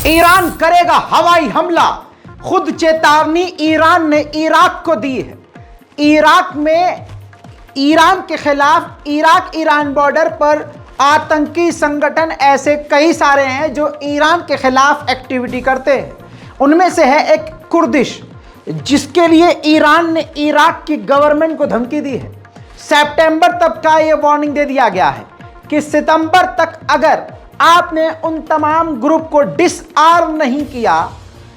Iran करेगा हवाई हमला, खुद चेतावनी ईरान ने इराक को दी है। इराक में ईरान के खिलाफ इराक ईरान बॉर्डर पर आतंकी संगठन ऐसे कई सारे हैं जो ईरान के खिलाफ एक्टिविटी करते हैं। उनमें से है एक कुर्दिश, जिसके लिए ईरान ने इराक की गवर्नमेंट को धमकी दी है। सितंबर तक का यह वार्निंग दे दिया गया है कि सितंबर तक अगर आपने उन तमाम ग्रुप को डिसआर्म नहीं किया,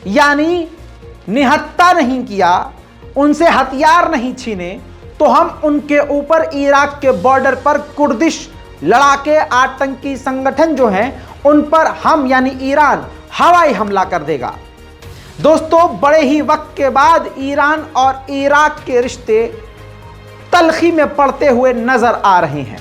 यानी निहत्ता नहीं किया, उनसे हथियार नहीं छीने, तो हम उनके ऊपर इराक के बॉर्डर पर कुर्दिश लड़ाके आतंकी संगठन जो हैं उन पर हम यानी ईरान हवाई हमला कर देगा। दोस्तों, बड़े ही वक्त के बाद ईरान और इराक के रिश्ते तलखी में पड़ते हुए नजर आ रहे हैं।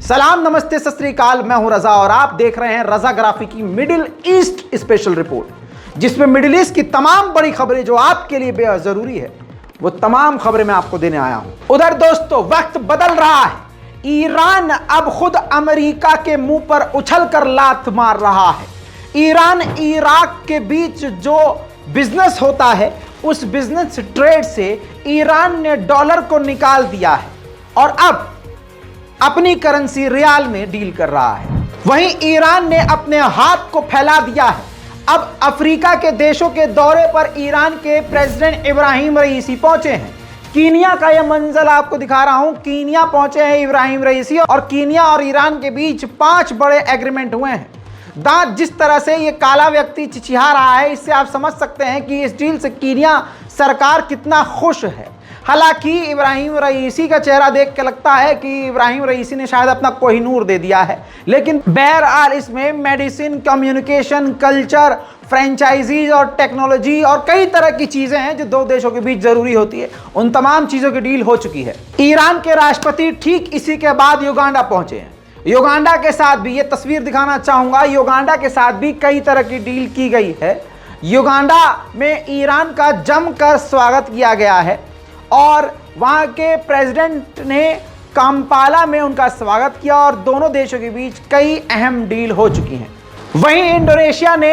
सलाम, नमस्ते, सत श्री अकाल। मैं हूं रजा और आप देख रहे हैं रजा ग्राफी की मिडिल ईस्ट स्पेशल रिपोर्ट, जिसमें मिडिल ईस्ट की तमाम बड़ी खबरें जो आपके लिए बेहद जरूरी है वो तमाम खबरें मैं आपको देने आया हूं। उधर दोस्तों, वक्त बदल रहा है। ईरान अब खुद अमेरिका के मुंह पर उछल कर लात मार रहा है। ईरान इराक के बीच जो बिजनेस होता है उस बिजनेस ट्रेड से ईरान ने डॉलर को निकाल दिया है और अब अपनी करेंसी रियाल में डील कर रहा है। वहीं ईरान ने अपने हाथ को फैला दिया है। अब अफ्रीका के देशों के दौरे पर ईरान के प्रेसिडेंट इब्राहिम रईसी पहुंचे हैं। कीनिया का यह मंजर आपको दिखा रहा हूं। कीनिया पहुंचे हैं इब्राहिम रईसी और कीनिया और ईरान के बीच 5 बड़े एग्रीमेंट हुए हैं। दांत जिस तरह से ये काला व्यक्ति चिचिहा रहा है, इससे आप समझ सकते हैं कि इस डील से कीनिया सरकार कितना खुश है। हालांकि इब्राहिम रईसी का चेहरा देख के लगता है कि इब्राहिम रईसी ने शायद अपना कोहिनूर दे दिया है, लेकिन बहरहाल इसमें मेडिसिन, कम्युनिकेशन, कल्चर, फ्रेंचाइजीज और टेक्नोलॉजी और कई तरह की चीजें हैं जो दो देशों के बीच जरूरी होती है। उन तमाम चीजों की डील हो चुकी है। ईरान के राष्ट्रपति ठीक इसी के बाद युगांडा पहुंचे हैं। युगांडा के साथ भी, ये तस्वीर दिखाना चाहूंगा, युगांडा के साथ भी कई तरह की डील की गई है। युगांडा में ईरान का जमकर स्वागत किया गया है और वहां के प्रेसिडेंट ने काम्पाला में उनका स्वागत किया और दोनों देशों के बीच कई अहम डील हो चुकी हैं। वहीं इंडोनेशिया ने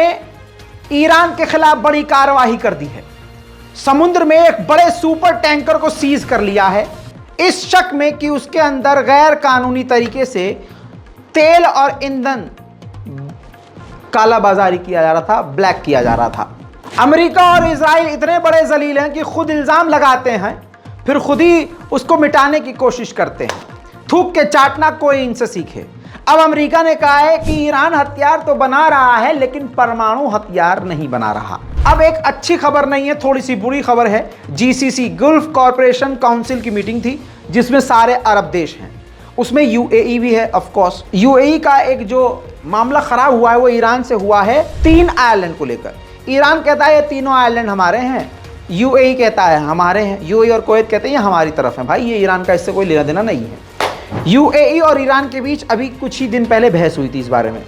ईरान के खिलाफ बड़ी कार्रवाई कर दी है। समुद्र में एक बड़े सुपर टैंकर को सीज कर लिया है, इस शक में कि उसके अंदर गैर कानूनी तरीके से तेल और ईंधन कालाबाजारी किया जा रहा था, ब्लैक किया जा रहा था। अमेरिका और इजराइल इतने बड़े जलील हैं कि खुद इल्जाम लगाते हैं, फिर खुद ही उसको मिटाने की कोशिश करते हैं। थूक के चाटना कोई इनसे सीखे। अब अमेरिका ने कहा है कि ईरान हथियार तो बना रहा है लेकिन परमाणु हथियार नहीं बना रहा। अब एक अच्छी खबर नहीं है, थोड़ी सी बुरी खबर है। जीसीसी गल्फ कॉरपोरेशन काउंसिल की मीटिंग थी जिसमें सारे अरब देश हैं, उसमें यूएई भी है। ऑफ कोर्स यूएई का एक जो मामला खराब हुआ है वो ईरान से हुआ है 3 आइलैंड को लेकर। ईरान कहता है ये तीनों आइलैंड हमारे हैं, यूएई कहता है हमारे हैं। यूएई और कुवैत कहते हैं ये हमारी तरफ है। भाई, ये ईरान का इससे कोई लेना देना नहीं है। यूएई और ईरान के बीच अभी कुछ ही दिन पहले बहस हुई थी इस बारे में।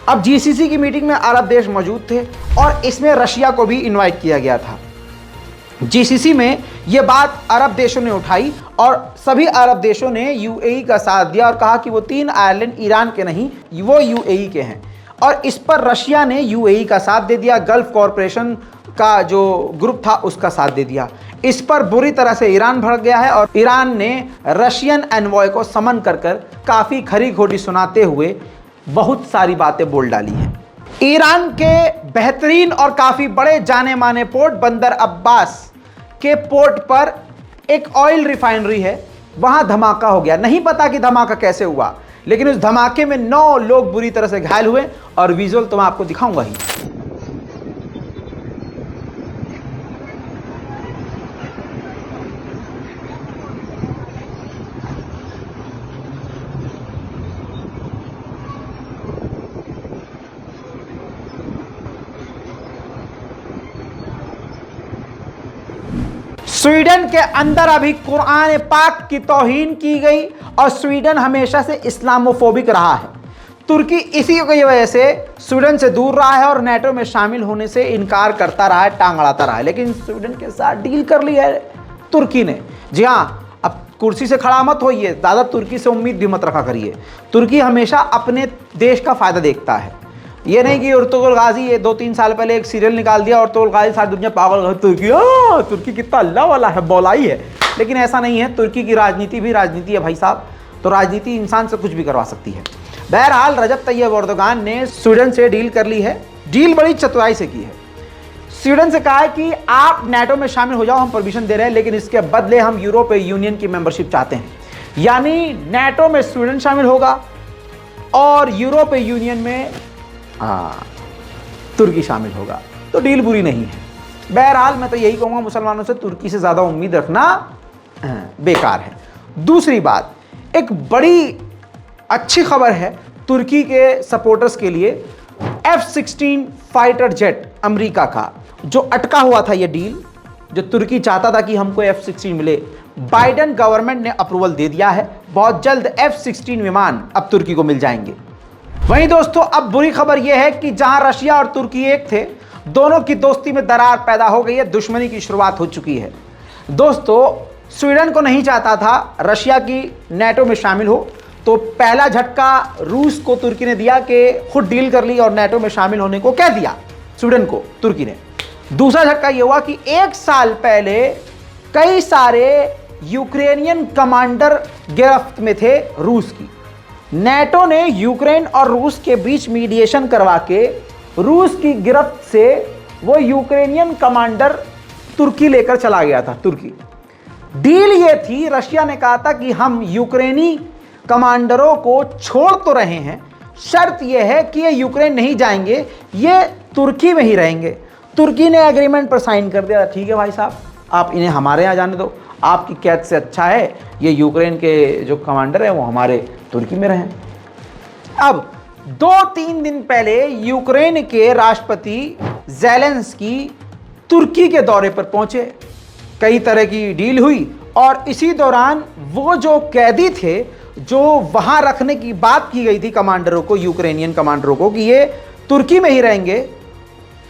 अब जीसीसी की मीटिंग में अरब देश मौजूद थे और इसमें रशिया को भी इनवाइट किया गया था। जीसीसी में यह बात अरब देशों ने उठाई और सभी अरब देशों ने यूएई का साथ दिया और कहा कि वो 3 आइलैंड ईरान के नहीं, वो यूएई के हैं। और इस पर रशिया ने यूएई का साथ दे दिया, गल्फ कॉरपोरेशन का जो ग्रुप था उसका साथ दे दिया। इस पर बुरी तरह से ईरान भड़क गया है और ईरान ने रशियन एनवॉय को समन कर काफ़ी खरी खोटी सुनाते हुए बहुत सारी बातें बोल डाली हैं। ईरान के बेहतरीन और काफ़ी बड़े जाने माने पोर्ट बंदर अब्बास के पोर्ट पर एक ऑयल रिफाइनरी है, वहाँ धमाका हो गया। नहीं पता कि धमाका कैसे हुआ, लेकिन उस धमाके में 9 लोग बुरी तरह से घायल हुए और विजुअल तो मैं आपको दिखाऊंगा ही। स्वीडन के अंदर अभी कुरान पाक की तौहीन की गई और स्वीडन हमेशा से इस्लामोफोबिक रहा है। तुर्की इसी की वजह से स्वीडन से दूर रहा है और नेटो में शामिल होने से इनकार करता रहा है, टांग अड़ाता रहा है। लेकिन स्वीडन के साथ डील कर ली है तुर्की ने। जी हाँ, अब कुर्सी से खड़ा मत होइए, ज़्यादा तुर्की से उम्मीद भी मत रखा करिए। तुर्की हमेशा अपने देश का फ़ायदा देखता है। ये नहीं कि अर्तुगरुल गाजी ये 2-3 साल पहले एक सीरियल निकाल दिया, अर्तुगरुल गाजी सारी दुनिया पागल, तुर्की कितना अल्लाह वाला है, बौलाई है। लेकिन ऐसा नहीं है, तुर्की की राजनीति भी राजनीति है भाई साहब। तो राजनीति इंसान से कुछ भी करवा सकती है। बहरहाल रजब तैयब एर्दोगान ने स्वीडन से डील कर ली है। डील बड़ी चतुराई से की है। स्वीडन से कहा है कि आप नेटो में शामिल हो जाओ, हम परमिशन दे रहे हैं, लेकिन इसके बदले हम यूरोपीय यूनियन की मेंबरशिप चाहते हैं। यानी नेटो में स्वीडन शामिल होगा और यूरोपीय यूनियन में तुर्की शामिल होगा। तो डील बुरी नहीं है। बहरहाल मैं तो यही कहूँगा, मुसलमानों से तुर्की से ज़्यादा उम्मीद रखना बेकार है। दूसरी बात, एक बड़ी अच्छी खबर है तुर्की के सपोर्टर्स के लिए। F-16 फाइटर जेट अमेरिका का जो अटका हुआ था, ये डील जो तुर्की चाहता था कि हमको F-16 मिले, बाइडेन गवर्नमेंट ने अप्रूवल दे दिया है। बहुत जल्द F-16 विमान अब तुर्की को मिल जाएंगे। वहीं दोस्तों, अब बुरी खबर यह है कि जहां रशिया और तुर्की एक थे, दोनों की दोस्ती में दरार पैदा हो गई है, दुश्मनी की शुरुआत हो चुकी है। दोस्तों, स्वीडन को नहीं चाहता था रशिया की नेटो में शामिल हो, तो पहला झटका रूस को तुर्की ने दिया कि खुद डील कर ली और नेटो में शामिल होने को कह दिया स्वीडन को तुर्की ने। दूसरा झटका यह हुआ कि 1 साल पहले कई सारे यूक्रेनियन कमांडर गिरफ्त में थे रूस की। नेटो ने यूक्रेन और रूस के बीच मीडिएशन करवा के रूस की गिरफ्त से वो यूक्रेनियन कमांडर तुर्की लेकर चला गया था। तुर्की डील ये थी, रशिया ने कहा था कि हम यूक्रेनी कमांडरों को छोड़ तो रहे हैं, शर्त यह है कि ये यूक्रेन नहीं जाएंगे, ये तुर्की में ही रहेंगे। तुर्की ने एग्रीमेंट पर साइन कर दिया। ठीक है भाई साहब, आप इन्हें हमारे यहाँ जाने दो, आपकी कैद से अच्छा है ये यूक्रेन के जो कमांडर हैं वो हमारे तुर्की में रहें। अब 2-3 दिन पहले यूक्रेन के राष्ट्रपति ज़ेलेंस्की तुर्की के दौरे पर पहुंचे, कई तरह की डील हुई और इसी दौरान वो जो कैदी थे जो वहां रखने की बात की गई थी कमांडरों को, यूक्रेनियन कमांडरों को कि ये तुर्की में ही रहेंगे,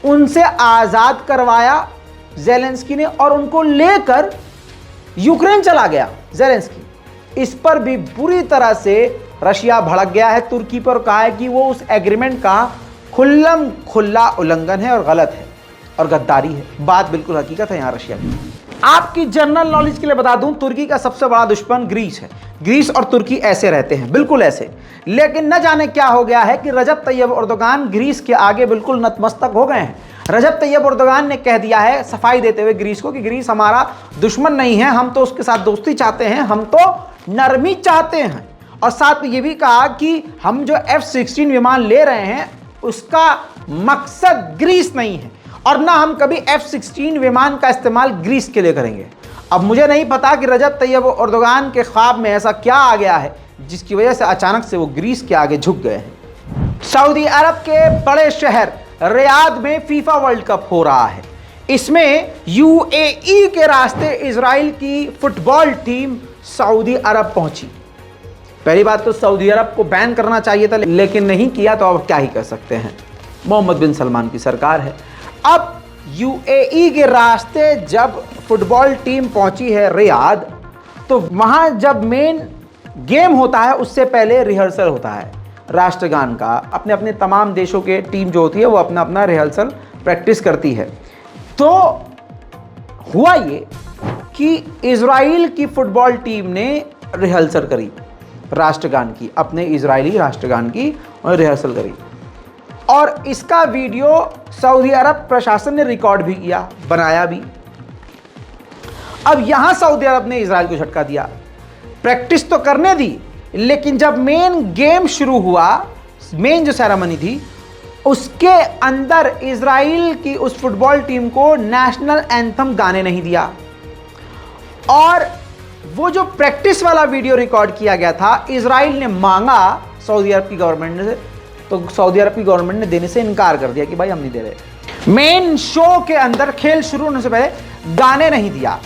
उनसे आज़ाद करवाया ज़ेलेंस्की ने और उनको लेकर यूक्रेन चला गया ज़ेलेंस्की। इस पर भी बुरी तरह से रशिया भड़क गया है तुर्की पर, कहा है कि वो उस एग्रीमेंट का खुल्लम खुल्ला उल्लंघन है और गलत है और गद्दारी है। बात बिल्कुल हकीकत है यहाँ रशिया की। आपकी जनरल नॉलेज के लिए बता दूं, तुर्की का सबसे बड़ा दुश्मन ग्रीस है। ग्रीस और तुर्की ऐसे रहते हैं, बिल्कुल ऐसे। लेकिन न जाने क्या हो गया है कि रजब तैयब एर्दोगान ग्रीस के आगे बिल्कुल नतमस्तक हो गए हैं। रजब तैयब एर्दोगान ने कह दिया है सफाई देते हुए ग्रीस को कि ग्रीस हमारा दुश्मन नहीं है, हम तो उसके साथ दोस्ती चाहते हैं, हम तो नरमी चाहते हैं। और साथ में ये भी कहा कि हम जो F-16 विमान ले रहे हैं उसका मकसद ग्रीस नहीं है और ना हम कभी F-16 विमान का इस्तेमाल ग्रीस के लिए करेंगे। अब मुझे नहीं पता कि रजब तैयब एर्दोगान के ख्वाब में ऐसा क्या आ गया है जिसकी वजह से अचानक से वो ग्रीस के आगे झुक गए हैं। सऊदी अरब के बड़े शहर रियाद में फीफा वर्ल्ड कप हो रहा है। इसमें UAE के रास्ते इजराइल की फुटबॉल टीम सऊदी अरब पहुंची। पहली बात तो सऊदी अरब को बैन करना चाहिए था, लेकिन नहीं किया, तो अब क्या ही कर सकते हैं, मोहम्मद बिन सलमान की सरकार है। अब UAE के रास्ते जब फुटबॉल टीम पहुंची है रियाद, तो वहां जब मेन गेम होता है उससे पहले रिहर्सल होता है राष्ट्रगान का। अपने अपने तमाम देशों के टीम जो होती है वो अपना अपना रिहर्सल प्रैक्टिस करती है। तो हुआ ये कि इजराइल की फुटबॉल टीम ने रिहर्सल करी राष्ट्रगान की, अपने इजरायली राष्ट्रगान की और रिहर्सल करी और इसका वीडियो सऊदी अरब प्रशासन ने रिकॉर्ड भी किया, बनाया भी। अब यहां सऊदी अरब ने इजराइल को झटका दिया, प्रैक्टिस तो करने दी, लेकिन जब मेन गेम शुरू हुआ, मेन जो सेरेमनी थी, उसके अंदर इजराइल की उस फुटबॉल टीम को नेशनल एंथम गाने नहीं दिया। और वो जो प्रैक्टिस वाला वीडियो रिकॉर्ड किया गया था, इजराइल ने मांगा सऊदी अरब की गवर्नमेंट से, तो सऊदी अरब की गवर्नमेंट ने देने से इनकार कर दिया कि भाई हम नहीं दे रहे। मेन शो के अंदर खेल शुरू होने से पहले गाने नहीं दिया।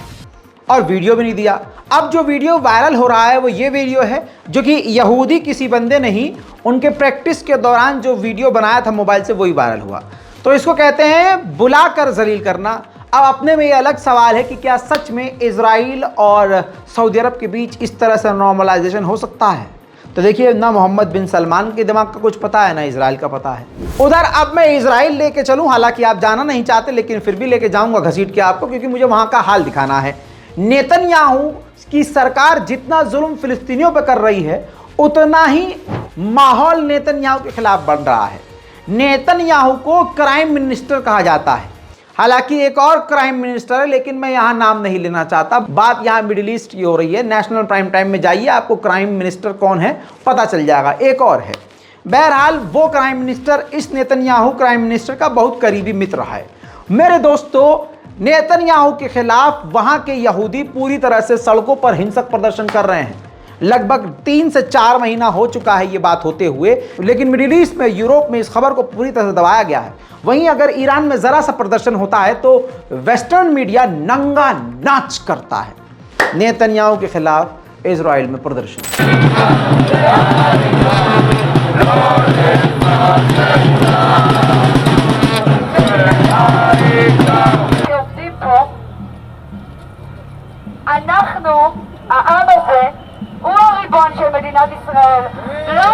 और वीडियो भी नहीं दिया। अब जो वीडियो वायरल हो रहा है वो ये वीडियो है जो कि यहूदी किसी बंदे ने ही उनके प्रैक्टिस के दौरान जो वीडियो बनाया था मोबाइल से, वही वायरल हुआ। तो इसको कहते हैं बुलाकर जलील करना। अब अपने में ये अलग सवाल है कि क्या सच में इजराइल और सऊदी अरब के बीच इस तरह से नॉर्मलाइजेशन हो सकता है? तो देखिए, ना मोहम्मद बिन सलमान के दिमाग का कुछ पता है, ना इजराइल का पता है। उधर अब मैं इजराइल लेके चलूं, हालांकि आप जाना नहीं चाहते, लेकिन फिर भी लेके जाऊंगा घसीट के आपको, क्योंकि मुझे वहां का हाल दिखाना है। नेतन्याहू की सरकार जितना जुल्म फिलिस्तीनियों पर कर रही है, उतना ही माहौल नेतन्याहू के खिलाफ बन रहा है। नेतन्याहू को क्राइम मिनिस्टर कहा जाता है। हालांकि एक और क्राइम मिनिस्टर है, लेकिन मैं यहां नाम नहीं लेना चाहता। बात यहां मिडिल ईस्ट की हो रही है। नेशनल प्राइम टाइम में जाइए, आपको क्राइम मिनिस्टर कौन है पता चल जाएगा। एक और है। बहरहाल वो क्राइम मिनिस्टर इस नेतन्याहू क्राइम मिनिस्टर का बहुत करीबी मित्र है। मेरे दोस्तों, नेतन्याहू के खिलाफ वहां के यहूदी पूरी तरह से सड़कों पर हिंसक प्रदर्शन कर रहे हैं। लगभग 3 से 4 महीना हो चुका है ये बात होते हुए, लेकिन मिडिल ईस्ट में, यूरोप में इस खबर को पूरी तरह से दबाया गया है। वहीं अगर ईरान में जरा सा प्रदर्शन होता है तो वेस्टर्न मीडिया नंगा नाच करता है। नेतन्याहू के खिलाफ इजराइल में प्रदर्शन। אנחנו, העם הזה, הוא הריבון של מדינת ישראל. לא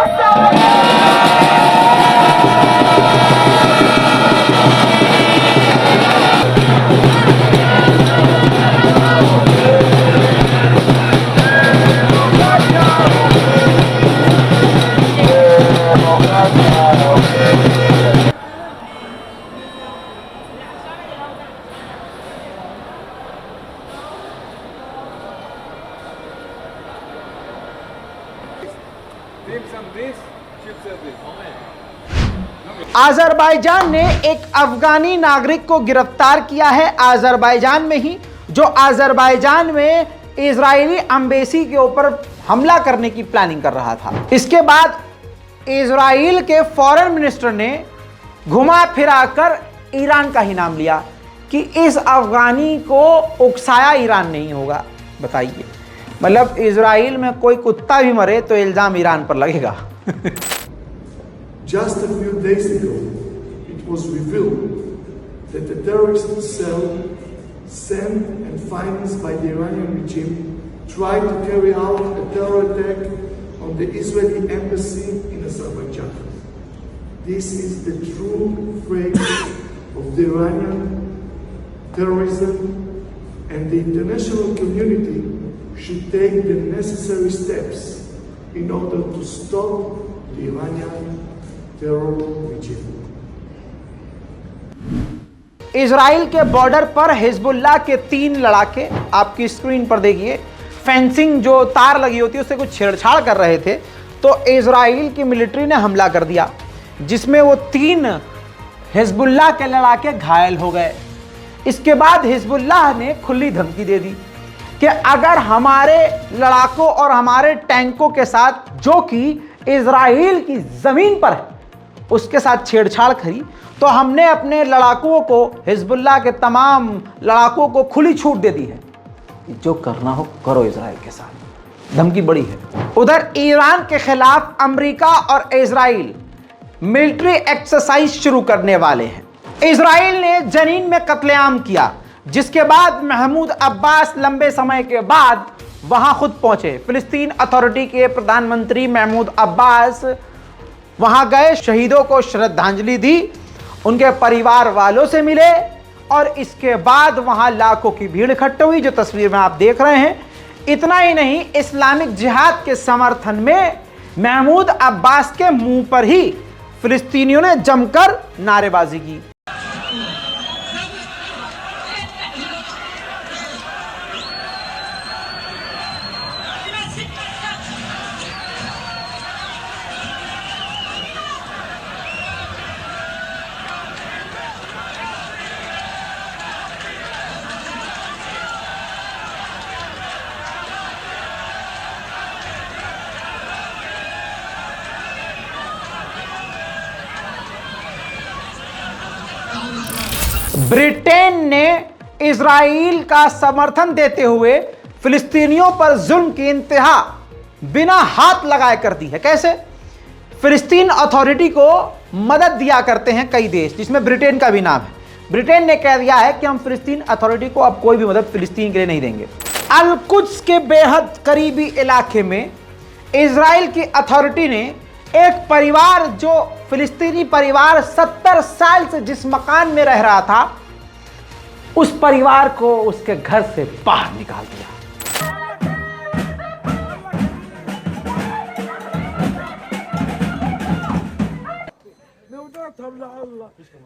अजरबैजान ने एक अफगानी नागरिक को गिरफ्तार किया है, अजरबैजान में ही, जो अजरबैजान में इजरायली एम्बेसी के ऊपर हमला करने की प्लानिंग कर रहा था। इसके बाद इजराइल के फॉरेन मिनिस्टर ने घुमा फिरा कर ईरान का ही नाम लिया कि इस अफगानी को उकसाया ईरान नहीं होगा। बताइए, मतलब इजराइल में कोई कुत्ता भी मरे तो इल्जाम ईरान पर लगेगा। Just a few days ago, it was revealed that the terrorist cell sent and financed by the Iranian regime tried to carry out a terror attack on the Israeli embassy in Azerbaijan. This is the true face of the Iranian terrorism, and the international community should take the necessary steps in order to stop the Iranian Israel के border पर Hezbollah के 3 लड़ाके आपकी screen पर देखिए, fencing जो तार लगी होती है उससे कुछ छेड़छाड़ कर रहे थे, तो इजराइल की मिलिट्री ने हमला कर दिया, जिसमें वो 3 हिजबुल्लाह के लड़ाके घायल हो गए। इसके बाद हिजबुल्लाह ने खुली धमकी दे दी कि अगर हमारे लड़ाकों और हमारे टैंकों के साथ, जो कि इजराइल की जमीन पर है, उसके साथ छेड़छाड़ करी तो हमने अपने लड़ाकुओं को, हिजबुल्लाह के तमाम लड़ाकुओं को खुली छूट दे दी है, जो करना हो करो इजराइल के साथ। धमकी बड़ी है। उधर ईरान के खिलाफ अमेरिका और इजराइल मिलिट्री एक्सरसाइज शुरू करने वाले हैं। इजराइल ने जनीन में कत्लेआम किया, जिसके बाद महमूद अब्बास लंबे समय के बाद वहां खुद पहुंचे। फिलिस्तीन अथॉरिटी के प्रधानमंत्री महमूद अब्बास वहां गए, शहीदों को श्रद्धांजलि दी, उनके परिवार वालों से मिले, और इसके बाद वहां लाखों की भीड़ इकट्ठी हुई, जो तस्वीर में आप देख रहे हैं। इतना ही नहीं, इस्लामिक जिहाद के समर्थन में महमूद अब्बास के मुंह पर ही फिलिस्तीनियों ने जमकर नारेबाजी की। ब्रिटेन ने इजराइल का समर्थन देते हुए फिलिस्तीनियों पर जुल्म की इंतहा बिना हाथ लगाए कर दी है। कैसे? फिलिस्तीन अथॉरिटी को मदद दिया करते हैं कई देश, जिसमें ब्रिटेन का भी नाम है। ब्रिटेन ने कह दिया है कि हम फिलिस्तीन अथॉरिटी को अब कोई भी मदद फिलिस्तीन के लिए नहीं देंगे। अल कुद्स के बेहद करीबी इलाके में इजराइल की अथॉरिटी ने एक परिवार, जो फिलिस्तीनी परिवार 70 साल से जिस मकान में रह रहा था, उस परिवार को उसके घर से बाहर निकाल दिया।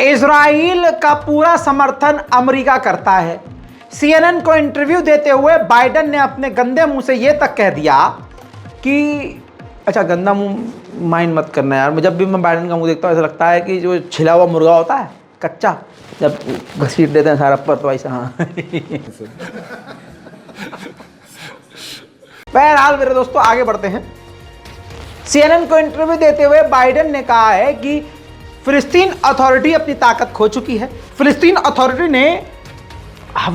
इजराइल का पूरा समर्थन अमेरिका करता है। CNN को इंटरव्यू देते हुए बाइडेन ने अपने गंदे मुंह से यह तक कह दिया कि, अच्छा गंदा मुंह माइंड मत करना यार, जब भी मैं बाइडेन का मुंह देखता हूँ ऐसा लगता है कि जो छिला हुआ मुर्गा होता है कच्चा, जब घसीट देते हैं सारा पर, तो ऐसा। हाँ बहरहाल मेरे दोस्तों आगे बढ़ते हैं। CNN को इंटरव्यू देते हुए बाइडेन ने कहा है कि फिलिस्तीन अथॉरिटी अपनी ताकत खो चुकी है। फिलिस्तीन अथॉरिटी ने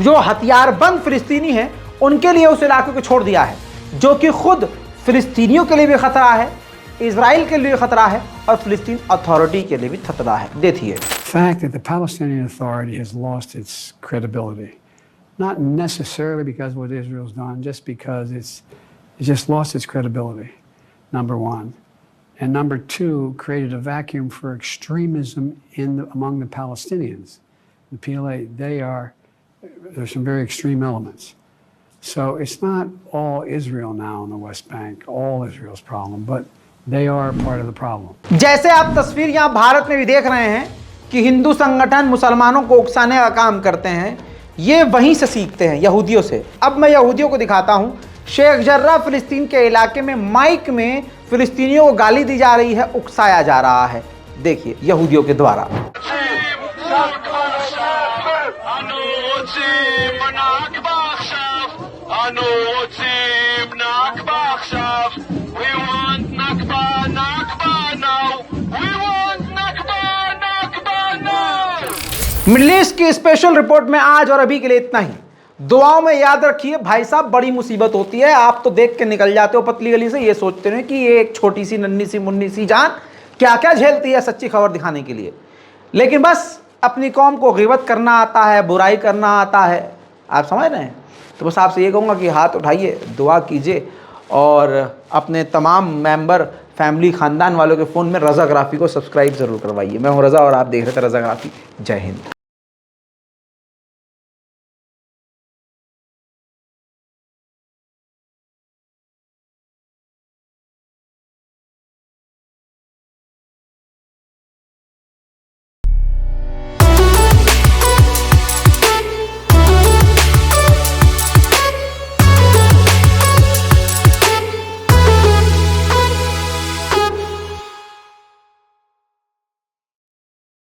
जो हथियारबंद फिलिस्तीनी हैं उनके लिए उस इलाके को छोड़ दिया है, जो कि खुद फिलिस्तीनियों के लिए भी खतरा है, इजराइल के लिए खतरा है और फिलिस्तीन अथॉरिटी के लिए भी खतरा है। देखिए, fact that the Palestinian Authority has lost its credibility, not necessarily because of what Israel's done, just because it's just lost its credibility, number one. And number two, created a vacuum for extremism among the Palestinians. The PLA, there's some very extreme elements. So it's not all Israel now in the West Bank, all Israel's problem, but they are part of the problem. जैसे आप तस्वीर यहाँ भारत में भी देख रहे हैं कि हिंदू संगठन मुसलमानों को उकसाने का काम करते हैं, ये वहीं से सीखते हैं, यहूदियों से। अब मैं यहूदियों को दिखाता हूँ। शेख जर्रा फिलिस्तीन के इलाके में माइक में फिलिस्तीनियों को गाली दी जा रही है, उकसाया जा रहा है। देखिए यहूदियों के द्वारा। मिडिल ईस्ट की स्पेशल रिपोर्ट में आज और अभी के लिए इतना ही। दुआओं में याद रखिए भाई साहब, बड़ी मुसीबत होती है। आप तो देख के निकल जाते हो पतली गली से, ये सोचते हैं कि ये एक छोटी सी नन्ही सी मुन्नी सी जान क्या क्या झेलती है सच्ची खबर दिखाने के लिए। लेकिन बस अपनी कौम को गिबत करना आता है, बुराई करना आता है, आप समझ रहे हैं। तो बस आपसे ये कहूँगा कि हाथ उठाइए, दुआ कीजिए और अपने तमाम मेंबर, फैमिली, ख़ानदान वालों के फ़ोन में रज़ाग्राफ़ी को सब्सक्राइब ज़रूर करवाइए। मैं हूँ रज़ा और आप देख रहे थे रज़ाग्राफ़ी। जय हिंद।